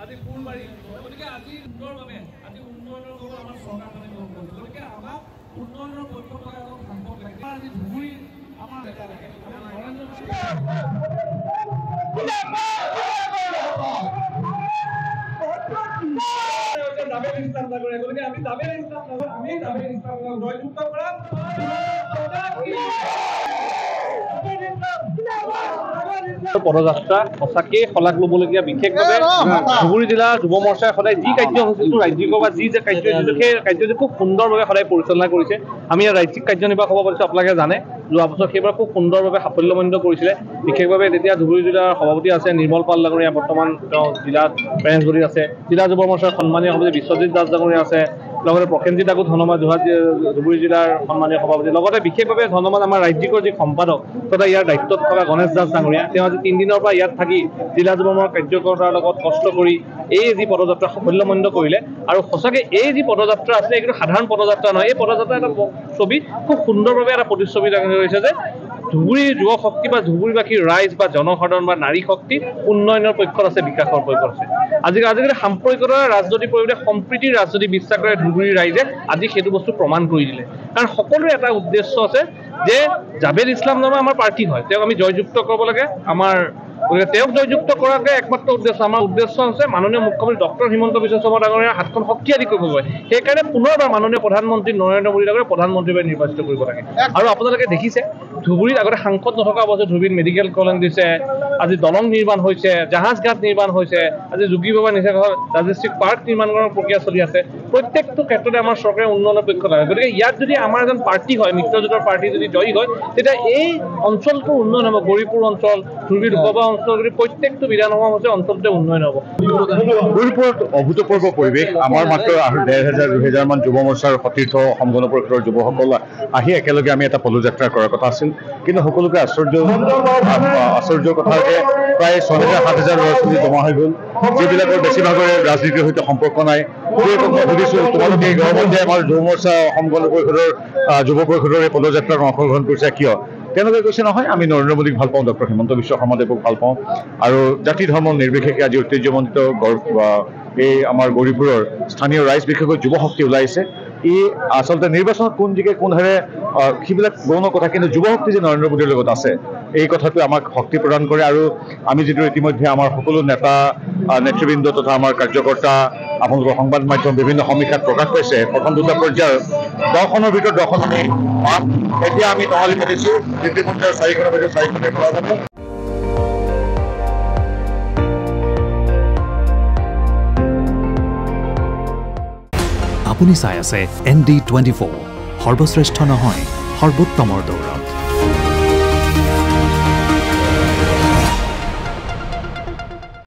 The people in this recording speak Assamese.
আজি ফুলবাৰী গতিকে আজি সুন্দৰভাৱে আজি উন্নয়নৰ লগত আমাৰ চৰকাৰখনে গ্ৰহণ কৰিছে গতিকে আমাক উন্নয়নৰ পক্ষৰ পৰা অলপ সম্ভৱ লাগে আজি ধুবুৰী আমাৰ নেতা লাগে পদযাত্ৰা সঁচাকৈ শলাগ ল'বলগীয়া বিশেষভাৱে ধুবুৰী জিলা যুৱ মৰ্চাই সদায় যি কাৰ্যসূচীটো ৰাজ্যিক বা যি যে কাৰ্যসূচী সেই কাৰ্যসূচী খুব সুন্দৰভাৱে সদায় পৰিচালনা কৰিছে আমি ইয়াৰ ৰাজ্যিক কাৰ্যনিৰ্বাহক সভাপতি আপোনালোকে জানে যোৱা বছৰ সেইবাৰ খুব সুন্দৰভাৱে সাফল্যমণ্ডিত কৰিছিলে বিশেষভাৱে তেতিয়া ধুবুৰী জিলাৰ সভাপতি আছে নিৰ্মল পাল ডাঙৰীয়া বৰ্তমান তেওঁ জিলাত পেৰেঞ্চগুৰিত আছে জিলা যুৱ মৰ্চাৰ সন্মানীয় সভাপতি বিশ্বজিৎ দাস ডাঙৰীয়া আছে লগতে প্ৰসেনজিৎ আগত ধনমাদ ধুবুৰী জিলাৰ সন্মানীয় সভাপতি লগতে বিশেষভাৱে ধনমাদ আমাৰ ৰাজ্যিকৰ যি সম্পাদক তথা ইয়াৰ দায়িত্বত থকা গণেশ দাস ডাঙৰীয়া তেওঁ আজি 3 দিনৰ পৰা ইয়াত থাকি জিলা যুৱ মৰ্চাৰ কাৰ্যকৰ্তাৰ লগত কষ্ট কৰি এই যি পদযাত্ৰা সাফল্যমণ্ডিত কৰিলে আৰু সঁচাকৈ এই যি পদযাত্ৰা আছে এইটো সাধাৰণ পদযাত্ৰা নহয় এই পদযাত্ৰা এটা ছবি খুব সুন্দৰভাৱে এটা প্ৰতিচ্ছবি দাঙি ধৰিছে যে ধুবুৰী যুৱ শক্তি বা ধুবুৰীবাসীৰ ৰাইজ বা জনসাধাৰণ বা নাৰী শক্তি উন্নয়নৰ পক্ষত আছে বিকাশৰ পক্ষত আছে আজিকালি সাম্প্ৰদায়িকতাৰ ৰাজনৈতিক পৰিৱেশ সম্প্ৰীতিৰ ৰাজনৈতিক বিশ্বাস কৰে ধুবুৰীৰ ৰাইজে আজি সেইটো বস্তু প্ৰমাণ কৰি দিলে কাৰণ সকলোৰে এটা উদ্দেশ্য আছে যে জাভেদ ইছলাম নামৰ আমাৰ প্ৰাৰ্থী হয় তেওঁক আমি জয়যুক্ত কৰিব লাগে আমাৰ গতিকে তেওঁক জয়যুক্ত কৰাকে একমাত্ৰ উদ্দেশ্য আমাৰ উদ্দেশ্য হৈছে মাননীয় মুখ্যমন্ত্ৰী ডক্টৰ হিমন্ত বিশ্ব শৰ্মা ডাঙৰীয়াৰ হাতখন শক্তিশালী কৰিব লাগে সেইকাৰণে পুনৰবাৰ মাননীয় প্ৰধানমন্ত্ৰী নৰেন্দ্ৰ মোদী ডাঙৰীয়াক প্ৰধানমন্ত্ৰীভাৱে নিৰ্বাচিত কৰিব লাগে আৰু আপোনালোকে দেখিছে ধুবুৰীত আগতে সাংসদ নথকা অৱস্থাত ধুবুৰীত মেডিকেল কলেজ দিছে আজি দলং নিৰ্মাণ হৈছে জাহাজ ঘাট নিৰ্মাণ হৈছে আজি যোগী বাবা নিচা ৰাজশ্ৰী পাৰ্ক নিৰ্মাণ কৰাৰ প্ৰক্ৰিয়া চলি আছে প্ৰত্যেকটো ক্ষেত্ৰতে আমাৰ চৰকাৰে উন্নয়নৰ পক্ষত লাগে গতিকে ইয়াত যদি আমাৰ এজন প্ৰাৰ্থী হয় মিত্ৰজোঁটৰ প্ৰাৰ্থী যদি জয়ী হয় তেতিয়া এই অঞ্চলটোৰ উন্নয়ন হ'ব গৌৰীপুৰ অঞ্চল ধুবুৰী লোকসভা অঞ্চল যদি প্ৰত্যেকটো বিধানসভা হৈছে অঞ্চলটোতে উন্নয়ন হ'ব গৌৰীপুৰত অভূতপূৰ্ব পৰিৱেশ আমাৰ মাত্ৰ 1,500-2,000 মান যুৱ মৰ্চাৰ সতীৰ্থ অসম গণ পৰিষদৰ যুৱসকল আহি একেলগে আমি এটা পদযাত্ৰা কৰাৰ কথা আছিল কিন্তু সকলোকে আশ্চৰ্যৰ কথা যে প্ৰায় 6,000-7,000 ল'ৰা ছোৱালী জমা হৈ গ'ল যিবিলাকৰ বেছিভাগৰে ৰাজনীতিৰ সৈতে সম্পৰ্ক নাই সুধিছোঁ তোমালোকে এই গৰমতে আমাৰ যুৱ মৰ্চা অসম গণ পৰিষদৰ যুৱ পৰিষদৰ এই পদযাত্ৰাত অংশগ্ৰহণ কৰিছে কিয় তেওঁলোকে কৈছে নহয় আমি নৰেন্দ্ৰ মোদীক ভাল পাওঁ ডক্টৰ হিমন্ত বিশ্ব শৰ্মাদেৱক ভাল পাওঁ আৰু জাতি ধৰ্ম নিৰ্বিশেষে আজি ঐতিহ্যমণ্ডিত এই আমাৰ গৌৰীপুৰৰ স্থানীয় ৰাইজ বিশেষকৈ যুৱ শক্তি ওলাইছে ই আচলতে নিৰ্বাচনত কোন দিকে কোন হাৰে সেইবিলাক গৌণ কথা কিন্তু যুৱ শক্তি যে নৰেন্দ্ৰ মোদীৰ লগত আছে এই কথাটোৱে আমাক শক্তি প্ৰদান কৰে আৰু আমি যিটো ইতিমধ্যে আমাৰ সকলো নেতা নেতৃবৃন্দ তথা আমাৰ কাৰ্যকৰ্তা আপোনালোকৰ সংবাদ মাধ্যম বিভিন্ন সমীক্ষাত প্ৰকাশ পাইছে প্ৰথম 2টা পৰ্যায়ৰ 10খনৰ ভিতৰত 10খন আমি পাম এতিয়া আমি টঙালি পাতিছোঁ দ্বিতীয় পৰ্যায়ৰ 4খনৰ ভিতৰত 4খনে পোৱা যাব আপুনি চাই আছে ND24 সৰ্বশ্ৰেষ্ঠ নহয় সৰ্বোত্তমৰ দৌৰত